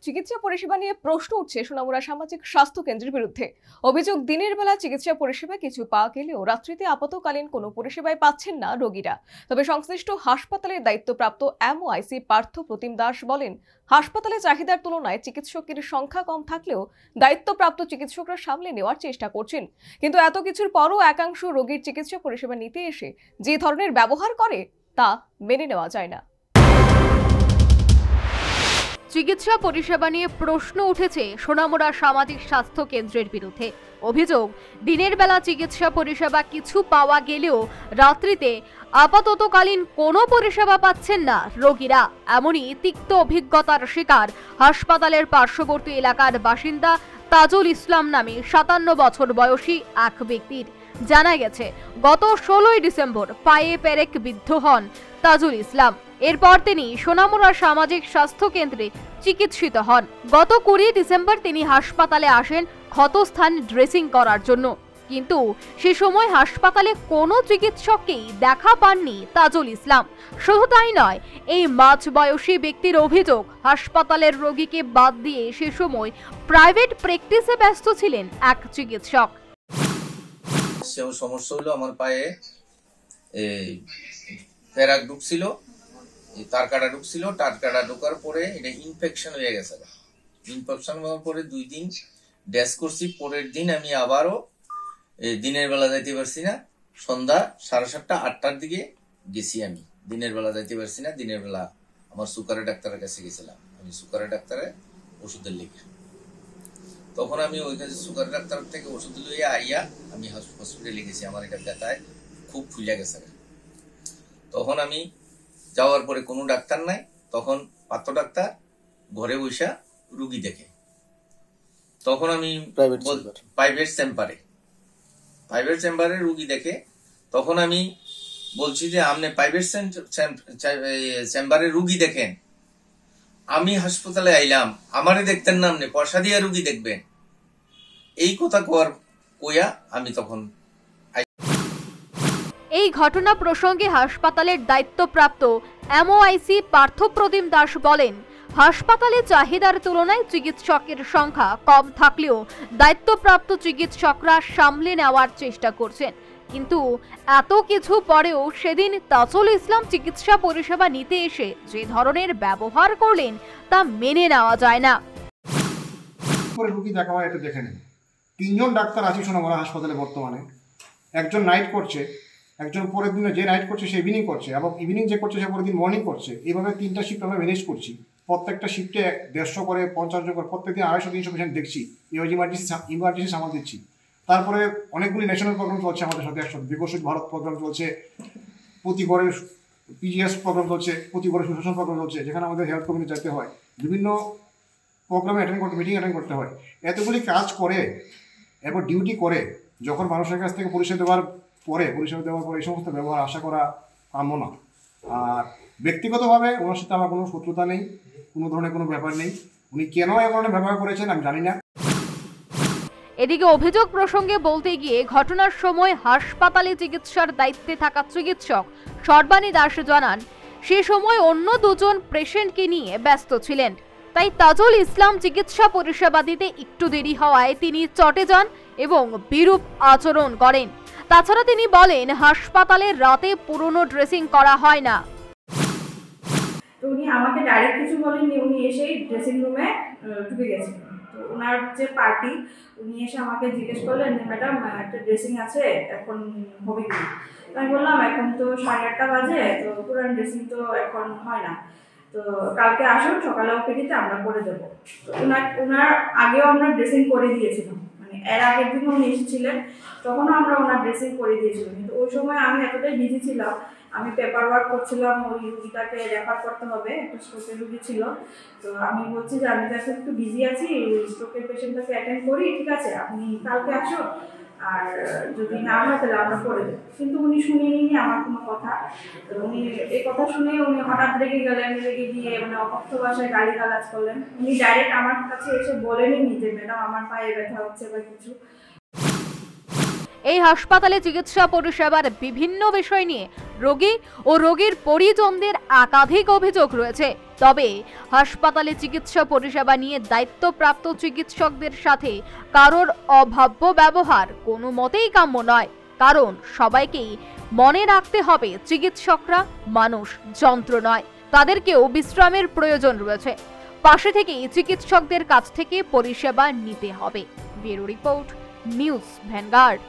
চিকিৎসা পরিষেবা নিয়ে প্রশ্ন উঠছে সোনামুড়া সামাজিক স্বাস্থ্য কেন্দ্রের বিরুদ্ধে। অভিযোগ, দিনের বেলা চিকিৎসা পরিষেবা কিছু পাওয়া গেলেও রাত্রিতে আপাতকালীন কোনো পরিষেবাই পাচ্ছেন না রোগীরা। তবে সংশ্লিষ্ট হাসপাতালের দায়িত্বপ্রাপ্ত এমওআইসি পার্থ প্রতিম দাস বলেন, হাসপাতালে চাহিদার তুলনায় চিকিৎসকের সংখ্যা কম থাকলেও দায়িত্বপ্রাপ্ত চিকিৎসকরা সামলে নেওয়ার চেষ্টা করছেন। কিন্তু এত কিছুর পরও একাংশ রোগীর চিকিৎসা পরিষেবা নিতে এসে যে ধরনের ব্যবহার করে তা মেনে নেওয়া যায় না। চিকিৎসা পরিষেবা নিয়ে প্রশ্ন উঠেছে সোনামুড়া সামাজিক স্বাস্থ্য কেন্দ্রের বিরুদ্ধে। অভিযোগ, দিনের বেলা চিকিৎসা পরিষেবা কিছু পাওয়া গেলেও রাত্রিতে আপাততকালীন কোনো পরিষেবা পাচ্ছেন না রোগীরা। এমনই তিক্ত অভিজ্ঞতার শিকার হাসপাতালের পার্শ্ববর্তী এলাকার বাসিন্দা তাজুল ইসলাম নামে 57 বছর বয়সী এক ব্যক্তির। জানা গেছে, গত 16 ডিসেম্বর পায়ে পেরেক বিদ্ধ হন তাজুল ইসলাম। এরপর তিনি সোনামুড়া সামাজিক স্বাস্থ্য কেন্দ্রে চিকিৎসিত হন। গত 20 ডিসেম্বর তিনি হাসপাতালে আসেন ক্ষতস্থান ড্রেসিং করার জন্য, কিন্তু সে সময় হাসপাতালে কোনো চিকিৎসককেই দেখা পাননি তাজুল ইসলাম। শুধু তাই নয়, এই মাঝবয়সী ব্যক্তির অভিযোগ, হাসপাতালের রোগীকে বাদ দিয়ে সে সময় প্রাইভেট প্র্যাকটিসে ব্যস্ত ছিলেন এক চিকিৎসক। সমস্যা হলো আমার পায়ে প্যারাক ঢুকছিল, তার কাটা ঢুকছিল, তার কাটা ঢোকার পরে এটা ইনফেকশন হয়ে গেছে। ইনফেকশন হওয়ার পরে 2 দিন ড্যাশ করছি। পরের দিন আমি আবারও দিনের বেলা যাইতে পারছি না। সন্ধ্যা 7:30 8টার দিকে গেছি। আমি দিনের বেলা যাইতে পারছি না। দিনের বেলা আমার সুগারের ডাক্তারের কাছে গেছিলাম। আমি সুগারের ডাক্তারে ওষুধের লিখে, তখন আমি ওই কাছে সুগার ডাক্তার থেকে ওষুধ লইয়া আইয়া আমি হসপিটালে গেছি। আমার এটা ব্যথায় খুব ফুলে গেছে। তখন আমি যাওয়ার পরে কোনো ডাক্তার নাই। তখন পাত্র ডাক্তার ঘরে বসা রুগী দেখে। তখন আমি প্রাইভেট চেম্বারে রুগী দেখে। তখন আমি বলছি যে আপনি প্রাইভেট চেম্বারে রুগী দেখেন, আমি হাসপাতালে আইলাম, আমারে দেখতেন না, আপনি পয়সা দিয়ে রুগী দেখবেন। এই কথা কইয়া আমি তখন। এই ঘটনা প্রসঙ্গে হাসপাতালের দায়িত্বপ্রাপ্ত এমওআইসি পার্থ প্রতিম দাস বলেন, হাসপাতালে চাহিদার তুলনায় চিকিৎসকের সংখ্যা কম থাকলেও দায়িত্বপ্রাপ্ত চিকিৎসকরা সামলে নেওয়ার চেষ্টা করছেন। কিন্তু এত কিছু পরেও সেদিন তাজুল ইসলাম চিকিৎসা পরিষেবা নিতে এসে যে ধরনের ব্যবহার করলেন তা মেনে নেওয়া যায় না। রোগী দেখা হয়, এটা দেখে নেন। 3 জন ডাক্তার আছে সোনামুড়া হাসপাতালে বর্তমানে। একজন নাইট করছে, একজন পরের দিনে যে নাইট করছে সে ইভিনিং করছে, এবং ইভিনিং যে করছে সে পরের দিন মর্নিং করছে। এইভাবে 3টা শিফট আমরা ম্যানেজ করছি। প্রত্যেকটা শিফটে 150 করে 50 জন করে প্রত্যেকদিন 250-300 পেশেন্ট দেখছি। ইমার্জেন্সি সামাল দিচ্ছি। তারপরে অনেকগুলি ন্যাশনাল প্রোগ্রাম চলছে আমাদের সাথে একসাথে। বিকশিত ভারত প্রোগ্রাম চলছে, প্রতি ঘরে পিজিএস প্রোগ্রাম চলছে, প্রতি ঘরে সুশাসন প্রোগ্রাম চলছে, যেখানে আমাদের হেলথ কমিটি যেতে হয়, বিভিন্ন প্রোগ্রামে মিটিং অ্যাটেন্ড করতে হয়। এতগুলি কাজ করে এরপর ডিউটি করে যখন মানুষের কাছ থেকে পরিষেবা দেওয়ার পরে এই সমস্ত ব্যবহার আশা করা কাম্য না। আর ব্যক্তিগতভাবে ওনার সাথে আমার কোনো শত্রুতা নেই, কোনো ধরনের কোনো ব্যাপার নেই। উনি কেন এ ধরনের ব্যবহার করেছেন আমি জানি না। এদিকে অভিযোগ প্রসঙ্গে বলতে গিয়ে ঘটনার সময় হাসপাতালে চিকিৎসার দায়িত্বে থাকা চিকিৎসক সর্বাণী দাস জানান, সে সময় অন্য 2 জন পেশেন্টকে নিয়ে ব্যস্ত ছিলেন, তাই তাজুল ইসলাম চিকিৎসা পরিষেবা দিতে একটু দেরি হওয়ায় তিনি চটে যান এবং বিরূপ আচরণ করেন। তাছাড়া তিনি বলেন, হাসপাতালে রাতে পুরনো ড্রেসিং করা হয় না। উনি আমাকে ডাইরেক্ট কিছু বলেননি, উনি এসেই ড্রেসিং রুমে ঢুকে গেছেন। তো ওনার যে পার্টি, উনি এসে আমাকে জিজ্ঞেস করলেন যে ম্যাডাম একটা ড্রেসিং আছে, এখন হবে কি? আমি বললাম এখন তো 8:30 বাজে, তো পুরান ড্রেসিং তো এখন হয় না, তো কালকে আসুন, সকালে ওপিডিতে আমরা করে দেবো। তো ওনার আগেও আমরা ড্রেসিং করে দিয়েছিলাম, মানে এর আগের দিন উনি এসেছিলেন, তখনও আমরা ওনার ড্রেসিং করে দিয়েছিলাম। কিন্তু ওই সময় আমি এতটাই বিজি ছিলাম, আমি পেপার ওয়ার্ক করছিলাম, ওই রুগীটাকে রেফার করতে হবে, একটা স্ট্রোকের রুগী ছিল। তো আমি বলছি যে আমি তো এখন একটু বিজি আছি, স্ট্রোকের পেশেন্টটাকে অ্যাটেন্ড করি, ঠিক আছে আপনি কালকে আসুন, আর যদি না হয় তাহলে আমরা করে দেবো। কিন্তু উনি শুনেনি আমার কোনো কথা। তো উনি এই কথা শুনে উনি হঠাৎ রেগে গেলেন, রেগে গিয়ে মানে অকথ্য ভাষায় গালিগালাজ করলেন। উনি ডাইরেক্ট আমার কাছে এসে বলেননি যে ম্যাডাম আমার পায়ে ব্যথা হচ্ছে বা কিছু। এই হাসপাতালে চিকিৎসা পরিষেবার বিভিন্ন বিষয় নিয়ে রোগী ও রোগীর পরিজনদের একাধিক অভিযোগ রয়েছে। তবে হাসপাতালে চিকিৎসা পরিষেবা নিয়ে দায়িত্বপ্রাপ্ত চিকিৎসকদের সাথে কারোর অভাব্য ব্যবহার কোনো মতেই কাম্য নয়। কারণ সবাইকেই মনে রাখতে হবে, চিকিৎসকরা মানুষ, যন্ত্র নয়। তাদেরকেও বিশ্রামের প্রয়োজন রয়েছে। পাশে থেকেই চিকিৎসকদের কাছ থেকে পরিষেবা নিতে হবে। Bureau report, news vanguard.